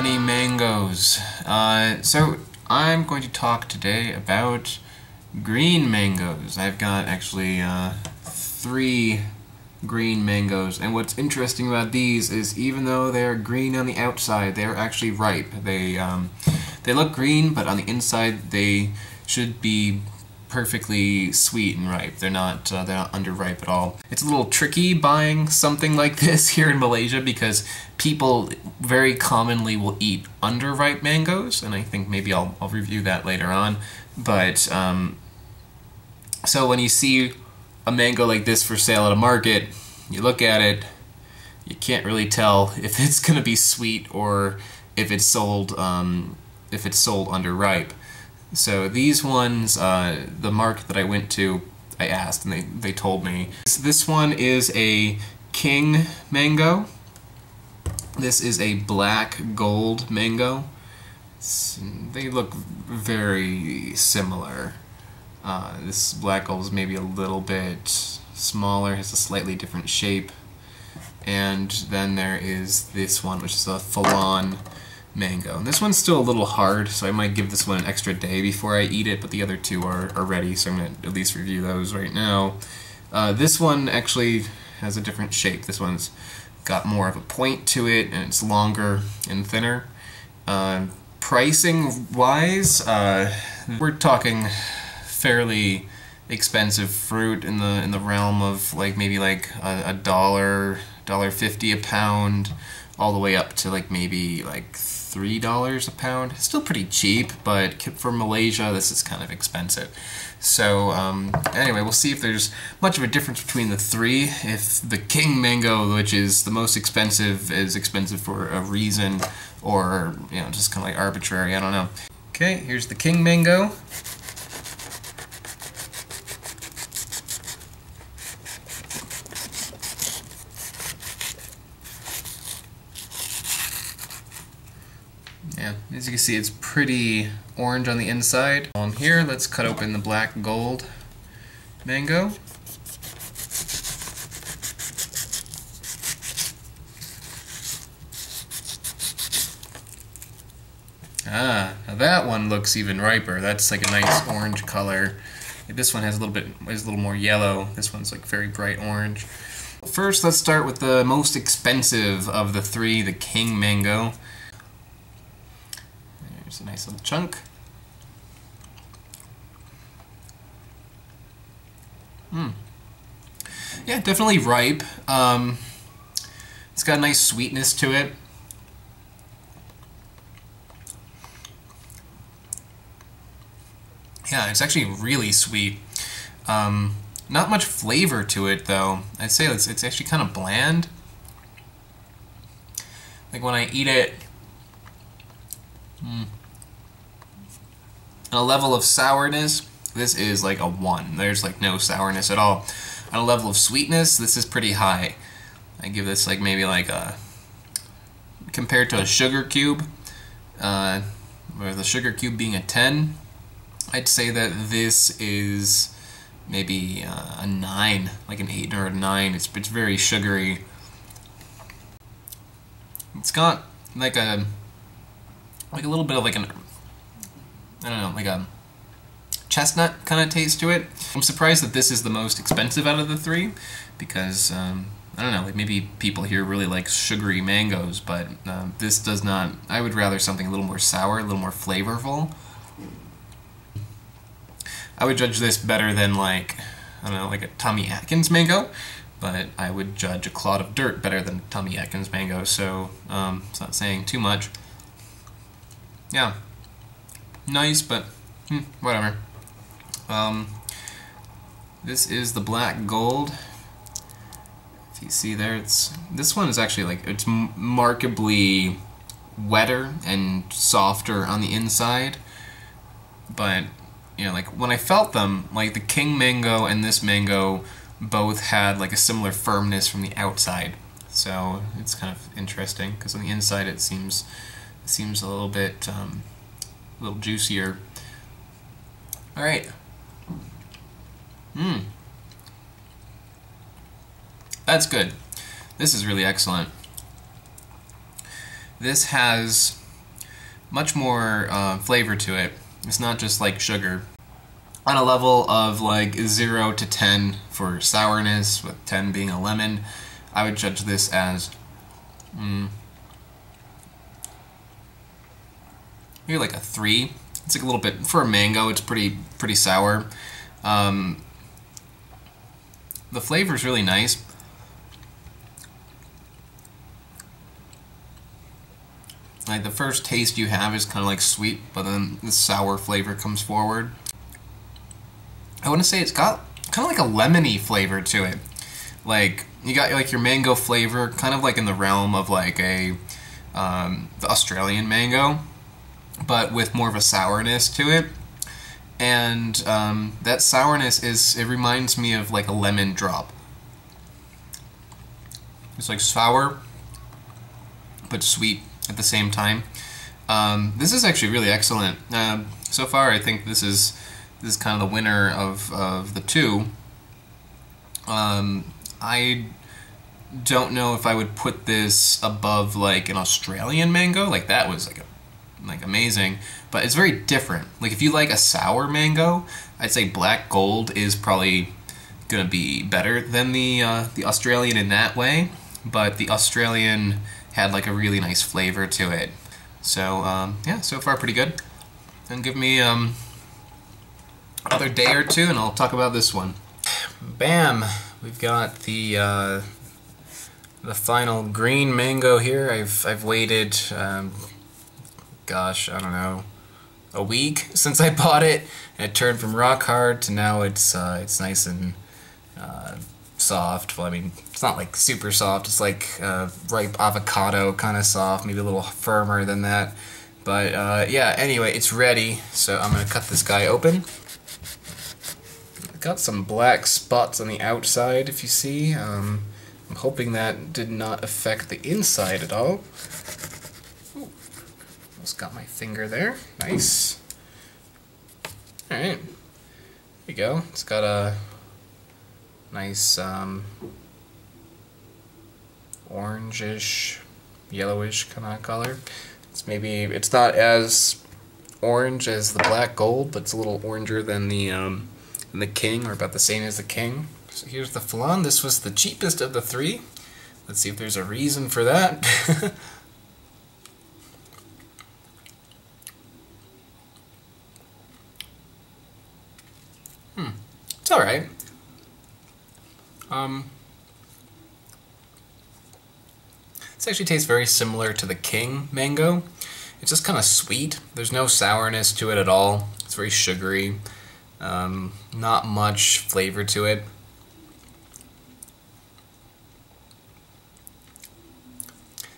many mangoes. So I'm going to talk today about green mangoes. I've got actually 3 green mangoes, and what's interesting about these is even though they're green on the outside, they're actually ripe. They look green, but on the inside they should be perfectly sweet and ripe. They're not underripe at all. It's a little tricky buying something like this here in Malaysia because people very commonly will eat underripe mangoes, and I think maybe I'll review that later on. But so when you see a mango like this for sale at a market, you look at it, you can't really tell if it's gonna be sweet or if it's sold underripe. So these ones, the market that I went to, I asked and they told me. This one is a king mango. This is a black gold mango. They look very similar. This black gold is maybe a little bit smaller, has a slightly different shape. And then there is this one, which is a Falan mango. And this one's still a little hard, so I might give this one an extra day before I eat it, but the other 2 are ready, so I'm going to at least review those right now. This one actually has a different shape. This one's got more of a point to it, and it's longer and thinner. Pricing-wise, we're talking fairly expensive fruit in the realm of maybe a $1.50 a pound, all the way up to maybe $3 a pound. It's still pretty cheap, but for Malaysia, this is kind of expensive. So anyway, we'll see if there's much of a difference between the 3. If the king mango, which is the most expensive, is expensive for a reason, or just kind of arbitrary. I don't know. Okay, here's the king mango. Yeah, as you can see, it's pretty orange on the inside. On here, let's cut open the black gold mango. Ah, now that one looks even riper. That's like a nice orange color. This one is a little more yellow. This one's very bright orange. First, let's start with the most expensive of the 3, the king mango. There's a nice little chunk. Yeah, definitely ripe. It's got a nice sweetness to it. Yeah, it's actually really sweet. Not much flavor to it, though. I'd say it's actually kind of bland. When I eat it, on a level of sourness, this is a 1. There's no sourness at all. On a level of sweetness, this is pretty high. I give this maybe compared to a sugar cube, where the sugar cube being a 10, I'd say that this is maybe a 9, an 8 or a 9. It's very sugary. It's got a little bit of an, I don't know, a chestnut kind of taste to it. I'm surprised that this is the most expensive out of the 3 because, I don't know, maybe people here really like sugary mangoes, but this does not. I would rather something a little more sour, a little more flavorful. I would judge this better than I don't know, a Tommy Atkins mango, but I would judge a clod of dirt better than Tommy Atkins mango, so it's not saying too much. Yeah, nice, but whatever. This is the black gold. If you see there, this one is actually it's markedly wetter and softer on the inside, but when I felt them, the king mango and this mango both had a similar firmness from the outside. So it's kind of interesting because on the inside it seems a little bit a little juicier. All right. That's good. This is really excellent. This has much more flavor to it. It's not just like sugar. On a level of like 0 to 10 for sourness, with 10 being a lemon, I would judge this as maybe like a 3. It's like a little bit, for a mango, it's pretty sour. The flavor is really nice. Like the first taste you have is kind of like sweet, but then the sour flavor comes forward. I want to say it's got kind of like a lemony flavor to it. Like you got like your mango flavor, kind of like in the realm of like the Australian mango, but with more of a sourness to it. And that sourness it reminds me of like a lemon drop. It's like sour, but sweet at the same time. This is actually really excellent. So far, I think this is kind of the winner of the two. I don't know if I would put this above like an Australian mango. Like that was like amazing, but it's very different. Like if you like a sour mango, I'd say Black Gold is probably gonna be better than the Australian in that way. But the Australian had like a really nice flavor to it. So yeah, so far pretty good. And give me another day or two and I'll talk about this one. Bam! We've got the final green mango here. I've waited gosh, I don't know, a week since I bought it, and it turned from rock hard to now it's nice and soft. Well, I mean, it's not like super soft, it's like ripe avocado kind of soft, maybe a little firmer than that. But yeah, anyway, it's ready, so I'm going to cut this guy open. I've got some black spots on the outside, if you see. I'm hoping that did not affect the inside at all. Ooh, almost got my finger there. Nice. Alright, there you go. It's got a nice orangish, yellowish kind of color. It's not as orange as the Black Gold, but it's a little oranger than the King, or about the same as the King. So here's the Falan. This was the cheapest of the three. Let's see if there's a reason for that. It's alright. This actually tastes very similar to the King mango. It's just kind of sweet. There's no sourness to it at all. It's very sugary. Not much flavor to it.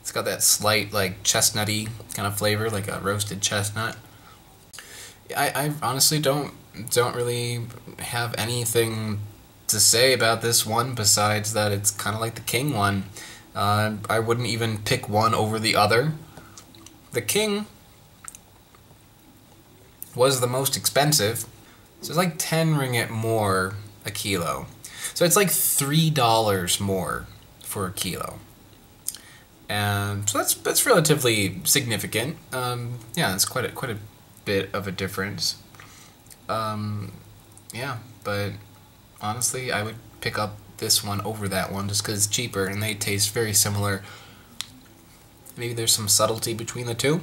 It's got that slight like chestnutty kind of flavor, like a roasted chestnut. I honestly don't really have anything to say about this one besides that it's kind of like the King one. I wouldn't even pick one over the other. The King was the most expensive, so it's like 10 ringgit more a kilo. So it's like $3 more for a kilo. And so that's relatively significant. Yeah, it's quite a bit of a difference. Yeah, but honestly, I would pick up this one over that one just because it's cheaper and they taste very similar. Maybe there's some subtlety between the two,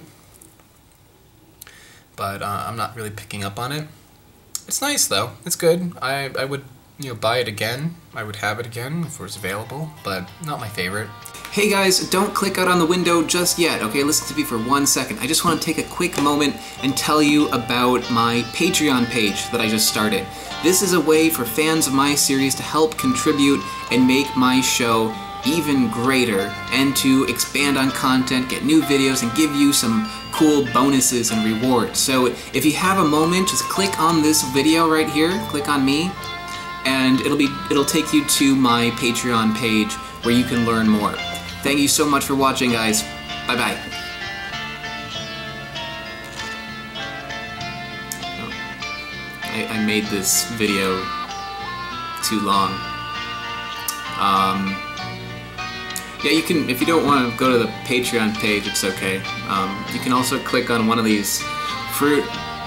but I'm not really picking up on it. It's nice though. It's good. I would buy it again. I would have it again if it was available, but not my favorite. Hey guys, don't click out on the window just yet, okay? Listen to me for 1 second. I just want to take a quick moment and tell you about my Patreon page that I just started. This is a way for fans of my series to help contribute and make my show even greater, and to expand on content, get new videos, and give you some cool bonuses and rewards. So if you have a moment, just click on this video right here, click on me, and it'll take you to my Patreon page where you can learn more. Thank you so much for watching, guys. Bye-bye. I made this video too long. Yeah, you can, if you don't want to go to the Patreon page, it's okay. You can also click on one of these fruit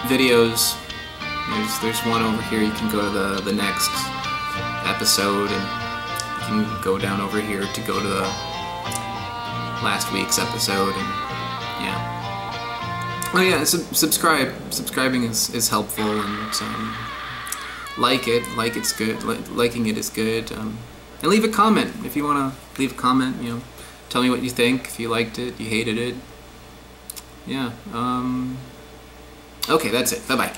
videos. There's one over here. You can go to the next episode, and you can go down over here to go to the last week's episode, and yeah. Oh yeah, subscribe. Subscribing is helpful, and like it's good. Liking it is good. And leave a comment if you want to leave a comment. You know, tell me what you think. If you liked it, you hated it. Yeah. Okay, that's it. Bye bye.